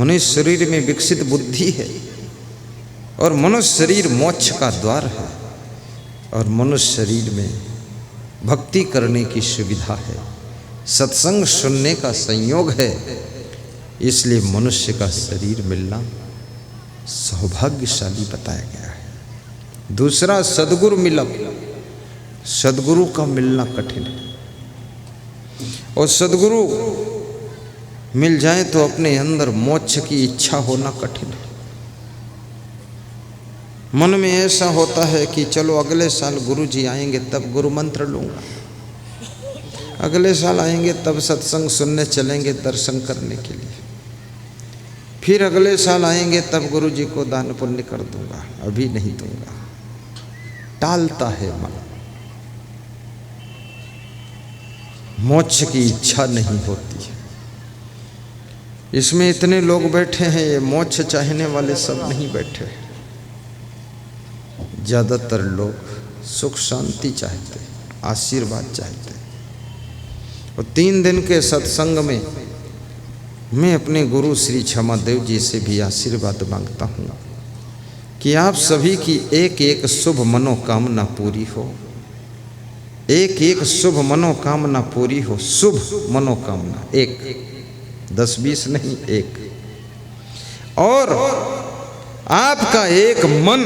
मनुष्य शरीर में विकसित बुद्धि है और मनुष्य शरीर मोक्ष का द्वार है और मनुष्य शरीर में भक्ति करने की सुविधा है, सत्संग सुनने का संयोग है। इसलिए मनुष्य का शरीर मिलना सौभाग्यशाली बताया गया है। दूसरा, सद्गुरु मिलब, सद्गुरु का मिलना कठिन है और सद्गुरु मिल जाए तो अपने अंदर मोक्ष की इच्छा होना कठिन है। मन में ऐसा होता है कि चलो अगले साल गुरु जी आएंगे तब गुरु मंत्र लूँगा, अगले साल आएंगे तब सत्संग सुनने चलेंगे दर्शन करने के लिए, फिर अगले साल आएंगे तब गुरु जी को दान पुण्य कर दूंगा, अभी नहीं दूंगा। टालता है मन, मोक्ष की इच्छा नहीं होती है। इसमें इतने लोग बैठे हैं, ये मोक्ष चाहने वाले सब नहीं बैठे हैं। ज़्यादातर लोग सुख शांति चाहते, आशीर्वाद चाहते। और 3 दिन के सत्संग में मैं अपने गुरु श्री क्षमादेव जी से भी आशीर्वाद मांगता हूँ कि आप सभी की एक एक शुभ मनोकामना पूरी हो, एक एक शुभ मनोकामना पूरी हो। शुभ मनोकामना एक, 10-20 नहीं, एक। और आपका एक मन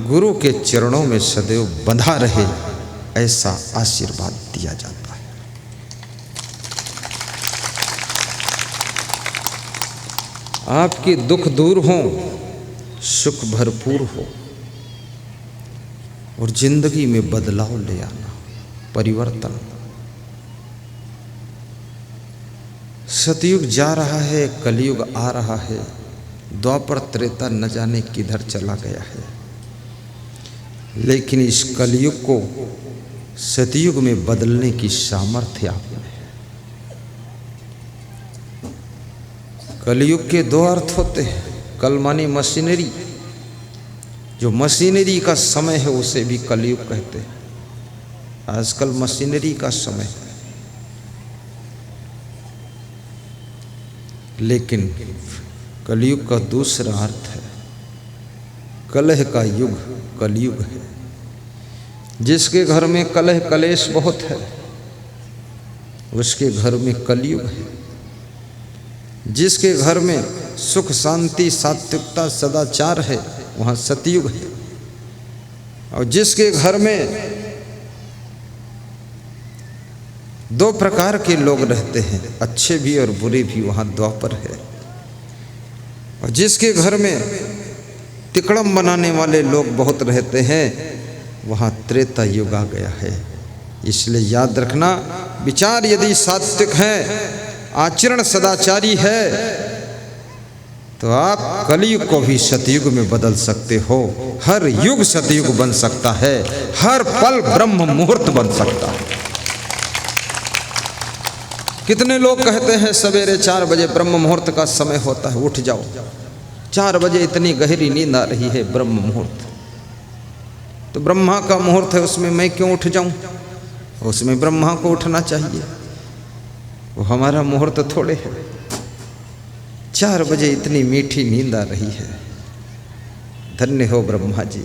गुरु के चरणों में सदैव बंधा रहे, ऐसा आशीर्वाद दिया जाता है। आपके दुख दूर हों, सुख भरपूर हो और जिंदगी में बदलाव ले आना, परिवर्तन। सतयुग जा रहा है, कलयुग आ रहा है, द्वापर त्रेता न जाने किधर चला गया है, लेकिन इस कलयुग को सतयुग में बदलने की सामर्थ्य आप में है। कलयुग के 2 अर्थ होते हैं। कल माने मशीनरी, जो मशीनरी का समय है उसे भी कलयुग कहते हैं। आजकल मशीनरी का समय है, लेकिन कलयुग का दूसरा अर्थ है कलह का युग, कलयुग है। जिसके घर में कलह कलेश बहुत है उसके घर में कलयुग है। जिसके घर में सुख शांति सात्विकता सदाचार है वहाँ सतयुग है। और जिसके घर में 2 प्रकार के लोग रहते हैं, अच्छे भी और बुरे भी, वहाँ द्वापर है। और जिसके घर में तिकड़म बनाने वाले लोग बहुत रहते हैं वहाँ त्रेता युग आ गया है। इसलिए याद रखना, विचार यदि सात्विक है, आचरण सदाचारी है, तो आप कलयुग को भी सतयुग में बदल सकते हो। हर युग सतयुग बन सकता है, हर पल ब्रह्म मुहूर्त बन सकता है। कितने लोग कहते हैं सवेरे 4 बजे ब्रह्म मुहूर्त का समय होता है, उठ जाओ। 4 बजे इतनी गहरी नींद आ रही है, ब्रह्म मुहूर्त तो ब्रह्मा का मुहूर्त है, उसमें मैं क्यों उठ जाऊं? उसमें ब्रह्मा को उठना चाहिए, वो हमारा मुहूर्त थोड़े है। 4 बजे इतनी मीठी नींद आ रही है, धन्य हो ब्रह्मा जी,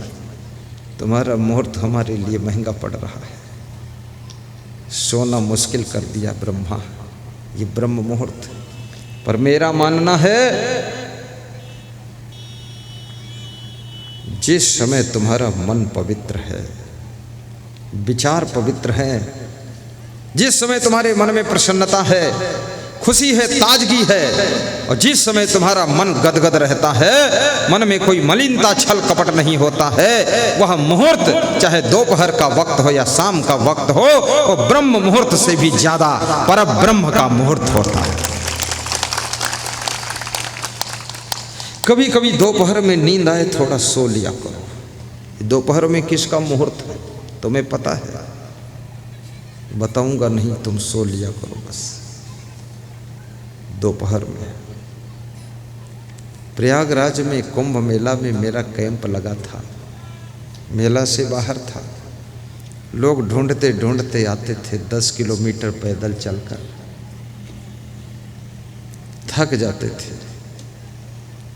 तुम्हारा मुहूर्त हमारे लिए महंगा पड़ रहा है। सोना मुश्किल कर दिया ब्रह्मा, ये ब्रह्म मुहूर्त। पर मेरा मानना है जिस समय तुम्हारा मन पवित्र है, विचार पवित्र है, जिस समय तुम्हारे मन में प्रसन्नता है, खुशी है, ताजगी है, और जिस समय तुम्हारा मन गदगद रहता है, मन में कोई मलिनता छल कपट नहीं होता है, वह मुहूर्त चाहे दोपहर का वक्त हो या शाम का वक्त हो, वो ब्रह्म मुहूर्त से भी ज्यादा परम ब्रह्म का मुहूर्त होता है। कभी कभी दोपहर में नींद आए थोड़ा सो लिया करो। दोपहर में किसका मुहूर्त है तुम्हें पता है? बताऊंगा नहीं, तुम सो लिया करो बस। दोपहर में प्रयागराज में कुंभ मेला में मेरा कैंप लगा था। मेला से बाहर था, लोग ढूंढते ढूंढते आते थे 10 किलोमीटर पैदल चलकर, थक जाते थे।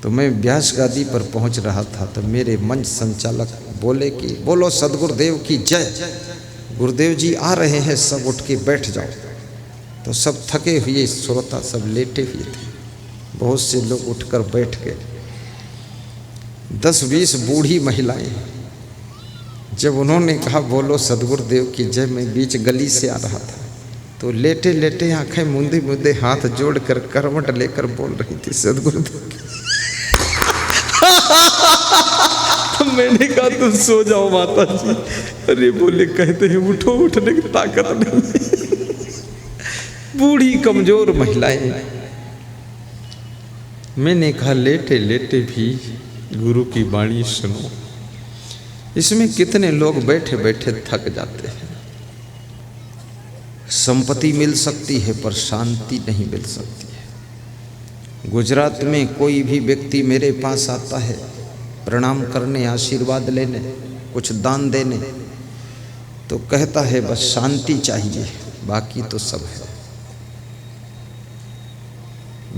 तो मैं व्यास गादी पर पहुंच रहा था तो मेरे मंच संचालक बोले कि बोलो सदगुरुदेव की जय, गुरुदेव जी आ रहे हैं, सब उठ के बैठ जाओ। तो सब थके हुए श्रोता सब लेटे हुए थे, बहुत से लोग उठकर बैठ गए। 10-20 बूढ़ी महिलाएं, जब उन्होंने कहा बोलो सदगुरुदेव की जय, मैं बीच गली से आ रहा था तो लेटे लेटे आंखें मूंदे मूंदे हाथ जोड़कर करवट लेकर बोल रही थी सदगुरुदेव की। तो मैंने कहा तुम सो जाओ माता जी। अरे बोले कहते हैं उठो, उठने की ताकत नहीं। बूढ़ी कमजोर महिलाएं। मैंने कहा लेटे लेटे भी गुरु की वाणी सुनो। इसमें कितने लोग बैठे बैठे थक जाते हैं। संपत्ति मिल सकती है पर शांति नहीं मिल सकती है। गुजरात में कोई भी व्यक्ति मेरे पास आता है प्रणाम करने, आशीर्वाद लेने, कुछ दान देने, तो कहता है बस शांति चाहिए, बाकी तो सब है।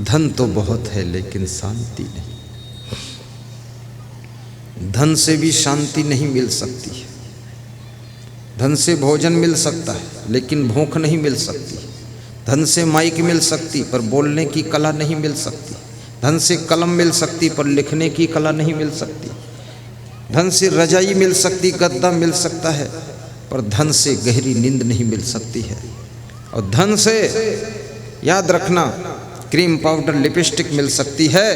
धन तो बहुत है लेकिन शांति नहीं। धन से भी शांति नहीं मिल सकती है। धन से भोजन मिल सकता है लेकिन भूख नहीं मिल सकती। धन से माइक मिल सकती पर बोलने की कला नहीं मिल सकती। धन से कलम मिल सकती पर लिखने की कला नहीं मिल सकती। धन से रजाई मिल सकती, गद्दा मिल सकता है, पर धन से गहरी नींद नहीं मिल सकती है। और धन से याद रखना, क्रीम पाउडर लिपस्टिक मिल सकती है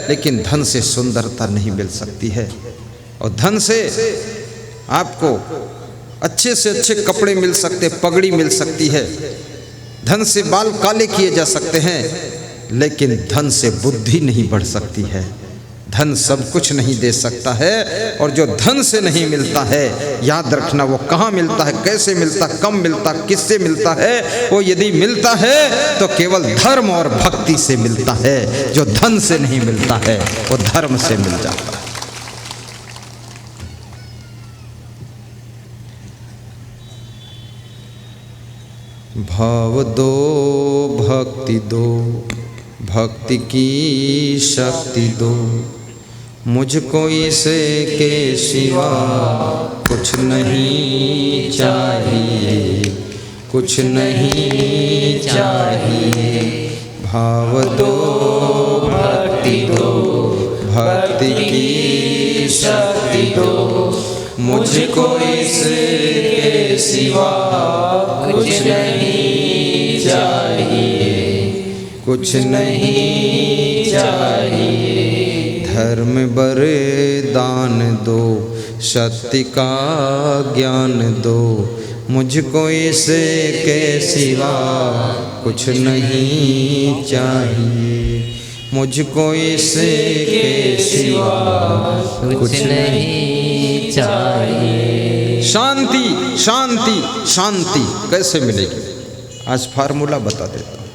लेकिन धन से सुंदरता नहीं मिल सकती है। और धन से आपको अच्छे से अच्छे कपड़े मिल सकते, पगड़ी मिल सकती है। धन से बाल काले किए जा सकते हैं लेकिन धन से बुद्धि नहीं बढ़ सकती है। धन सब कुछ नहीं दे सकता है। और जो धन से नहीं मिलता है, याद रखना वो कहाँ मिलता है, कैसे मिलता, कब मिलता, किससे मिलता है, वो यदि मिलता है तो केवल धर्म और भक्ति से मिलता है। जो धन से नहीं मिलता है वो धर्म से मिल जाता है। भाव दो, भक्ति दो, भक्ति की शक्ति दो, मुझको इसके सिवा कुछ नहीं चाहिए, कुछ नहीं चाहिए। भाव दो, भक्ति दो, भक्ति की शक्ति दो, मुझको इसके सिवा कुछ नहीं चाहिए, कुछ नहीं चाहिए। धर्म वरदान दो, सत्य का ज्ञान दो, मुझको इसके सिवा कुछ नहीं चाहिए, मुझको इसके सिवा कुछ नहीं चाहिए। शांति, शांति, शांति कैसे मिलेगी? आज फार्मूला बता देता हूँ।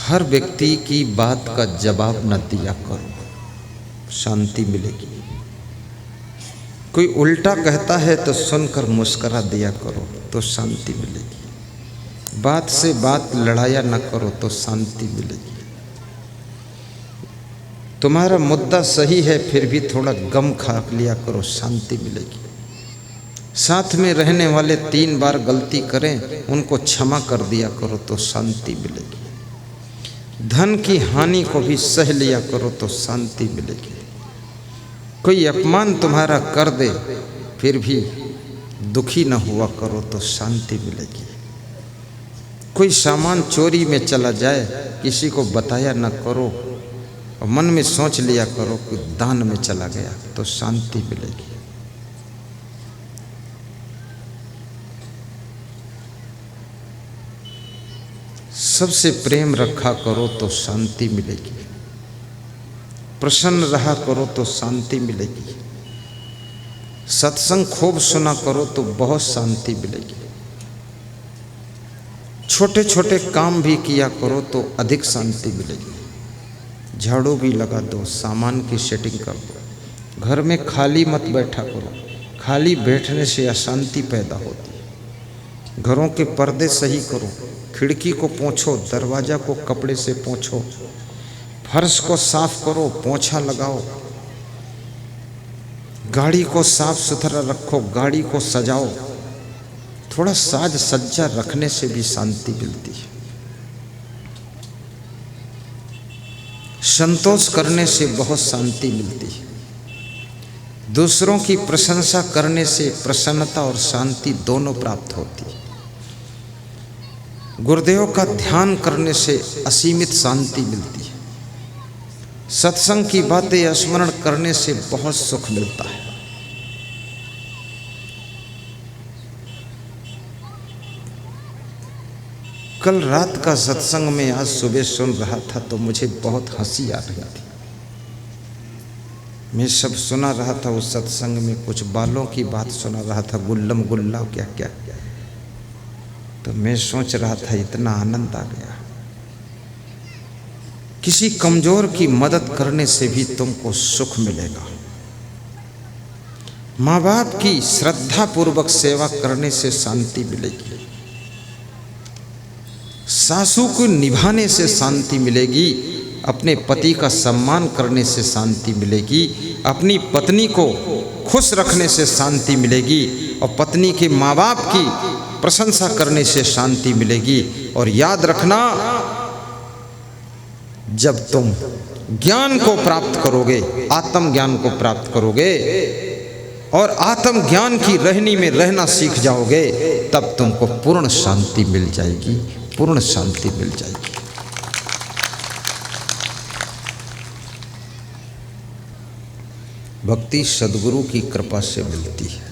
हर व्यक्ति की बात का जवाब न दिया करो, शांति मिलेगी। कोई उल्टा कहता है तो सुनकर मुस्करा दिया करो तो शांति मिलेगी। बात से बात लड़ाया न करो तो शांति मिलेगी। तुम्हारा मुद्दा सही है फिर भी थोड़ा गम खा लिया करो, शांति मिलेगी। साथ में रहने वाले 3 बार गलती करें, उनको क्षमा कर दिया करो तो शांति मिलेगी। धन की हानि को भी सह लिया करो तो शांति मिलेगी। कोई अपमान तुम्हारा कर दे फिर भी दुखी न हुआ करो तो शांति मिलेगी। कोई सामान चोरी में चला जाए, किसी को बताया न करो और मन में सोच लिया करो कि दान में चला गया तो शांति मिलेगी। सबसे प्रेम रखा करो तो शांति मिलेगी। प्रसन्न रहा करो तो शांति मिलेगी। सत्संग खूब सुना करो तो बहुत शांति मिलेगी। छोटे छोटे काम भी किया करो तो अधिक शांति मिलेगी। झाड़ू भी लगा दो, सामान की सेटिंग कर दो। घर में खाली मत बैठा करो, खाली बैठने से अशांति पैदा होती है। घरों के पर्दे सही करो, खिड़की को पोंछो, दरवाज़ा को कपड़े से पोंछो। फर्श को साफ करो, पोंछा लगाओ, गाड़ी को साफ सुथरा रखो, गाड़ी को सजाओ। थोड़ा साज सज्जा रखने से भी शांति मिलती है। संतोष करने से बहुत शांति मिलती है। दूसरों की प्रशंसा करने से प्रसन्नता और शांति दोनों प्राप्त होती है। गुरुदेव का ध्यान करने से असीमित शांति मिलती है। सत्संग की बातें स्मरण करने से बहुत सुख मिलता है। कल रात का सत्संग में आज सुबह सुन रहा था तो मुझे बहुत हंसी आ रही थी। मैं सब सुना रहा था उस सत्संग में, कुछ बालों की बात सुना रहा था, गुल्लम गुल्ला क्या क्या, तो मैं सोच रहा था इतना आनंद आ गया। किसी कमजोर की मदद करने से भी तुमको सुख मिलेगा। माँ बाप की श्रद्धा पूर्वक सेवा करने से शांति मिलेगी। सासू को निभाने से शांति मिलेगी। अपने पति का सम्मान करने से शांति मिलेगी। अपनी पत्नी को खुश रखने से शांति मिलेगी और पत्नी के माँ बाप की प्रशंसा करने से शांति मिलेगी। और याद रखना, जब तुम ज्ञान को प्राप्त करोगे, आत्मज्ञान को प्राप्त करोगे और आत्मज्ञान की रहनी में रहना सीख जाओगे, तब तुमको पूर्ण शांति मिल जाएगी, पूर्ण शांति मिल जाएगी। भक्ति सद्गुरु की कृपा से मिलती है।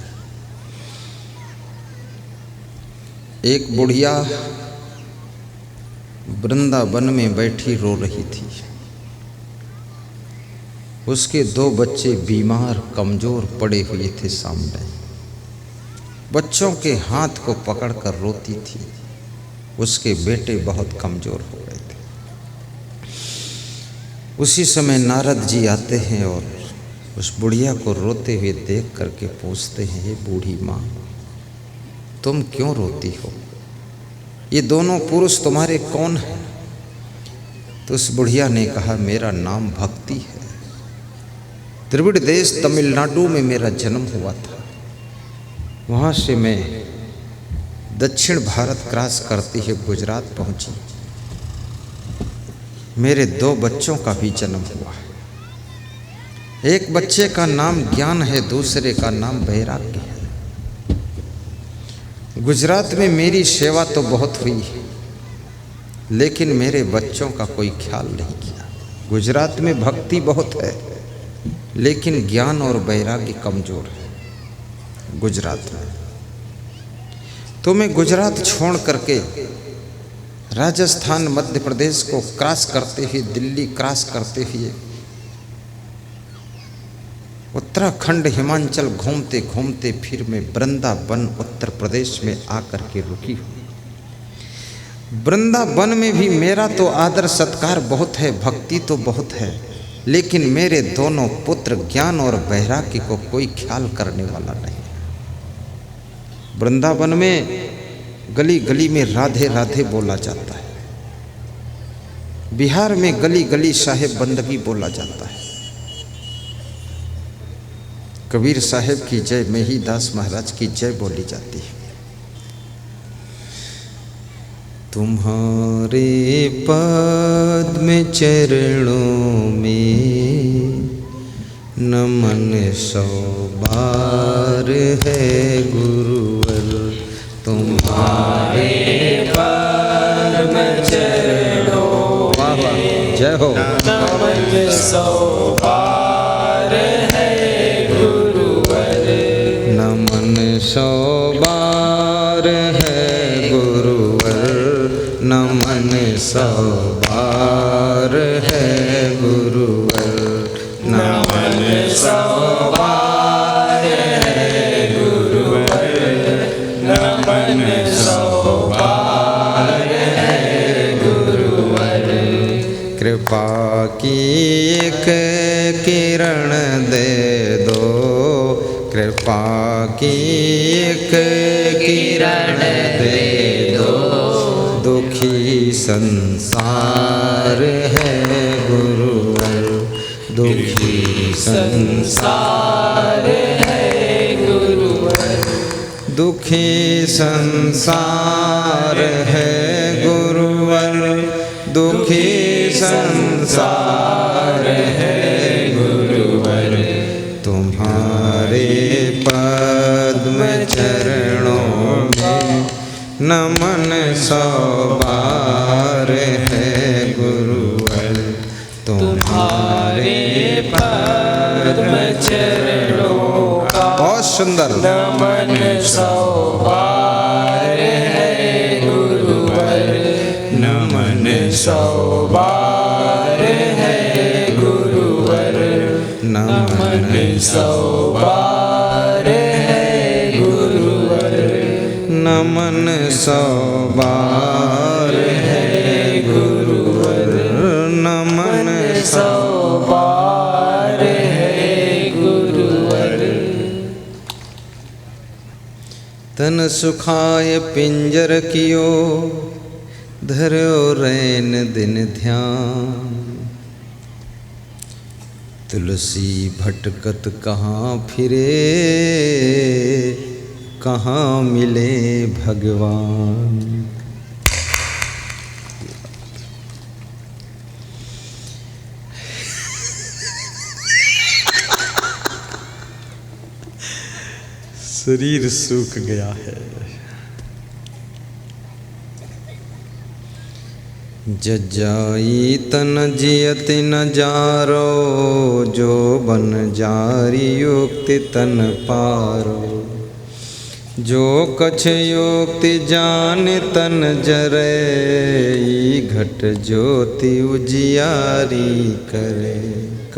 एक बुढ़िया वृंदावन में बैठी रो रही थी। उसके 2 बच्चे बीमार कमजोर पड़े हुए थे सामने। बच्चों के हाथ को पकड़कर रोती थी। उसके बेटे बहुत कमजोर हो गए थे। उसी समय नारद जी आते हैं और उस बुढ़िया को रोते हुए देख करके पूछते हैं, हे बूढ़ी माँ, तुम क्यों रोती हो? ये दोनों पुरुष तुम्हारे कौन हैं? तो उस बुढ़िया ने कहा, मेरा नाम भक्ति है। द्रविड़ देश तमिलनाडु में मेरा जन्म हुआ था। वहाँ से मैं दक्षिण भारत क्रॉस करती है गुजरात पहुँची। मेरे 2 बच्चों का भी जन्म हुआ है। एक बच्चे का नाम ज्ञान है, दूसरे का नाम वैराग्य है। गुजरात में मेरी सेवा तो बहुत हुई है, लेकिन मेरे बच्चों का कोई ख्याल नहीं किया। गुजरात में भक्ति बहुत है, लेकिन ज्ञान और वैराग्य कमजोर है गुजरात में। तो मैं गुजरात छोड़ करके राजस्थान मध्य प्रदेश को क्रॉस करते हुए, दिल्ली क्रॉस करते हुए उत्तराखंड हिमाचल घूमते घूमते फिर मैं वृंदावन उत्तर प्रदेश में आकर के रुकी हूँ। वृंदावन में भी मेरा तो आदर सत्कार बहुत है, भक्ति तो बहुत है, लेकिन मेरे दोनों पुत्र ज्ञान और वैराग्य को कोई ख्याल करने वाला नहीं। वृंदावन में गली गली में राधे राधे बोला जाता है। बिहार में गली गली साहेब बंदगी बोला जाता है। कबीर साहेब की जय, मेहीदास महाराज की जय बोली जाती है। तुम्हारे पद में चरणों में नमन 100 बार है गुरुवर। तुम्हारे पद में चरणों में जय हो नमन 100 बार है गुरुवर। नमन 100 बार है गुरुवर। नमन 100 बार है गुरुवर। नमन 100 बार है गुरुवर। नमन 100 बार है गुरुवर। कृपा की एक किरण दे दो। कृपा की एक किरण दे दो। दुखी संसार है गुरु दुखी संसार है गुरुवर, दुखी संसार है गुरुवर, दुखी संसार है गुरुवर। तुम्हारे पद्म चरणों में नमन सौ बार है गुरुवर, तुम्हारे पद्म चरणों का बहुत सुंदर नमन सौ बार है गुरुवर, नमन सौ बार है गुरुवर, नमन सौ बार है गुरुवर, नमन सौ बार है गुरुवर, नमन सौ बार है गुरुवर। तन सुखाय पिंजर कियो, धरो रैन दिन ध्यान। तुलसी भटकत कहाँ फिरे, कहाँ मिले भगवान। शरीर सूख गया है। जजाई तन जियति न जारो, जो बन जारी युक्ति तन पारो। जो कछ युक्ति जान तन जरे, घट ज्योति उजियारी करे।